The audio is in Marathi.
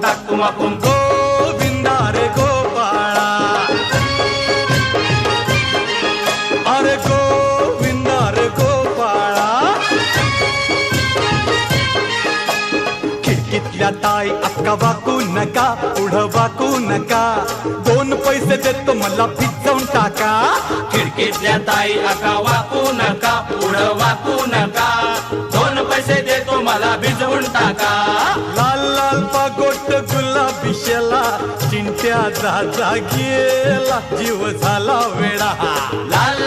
डाकुमाकुम गोविंदा रे गोपाळा अरे गोविंदा रे गोपाळा खिडकीतल्या ताई अक्का वाकू नका पुढं वाकू नका 2 पैसे देतो मला भिजवून टाका खिडकीतल्या ताई अका वाकू नका पुढं वाकू नका 2 पैसे देतो मला भिजवून टाका लाल लाल पागोट गुलाबी शेला चिंट्या जा गेला जीव झाला वेडा लाल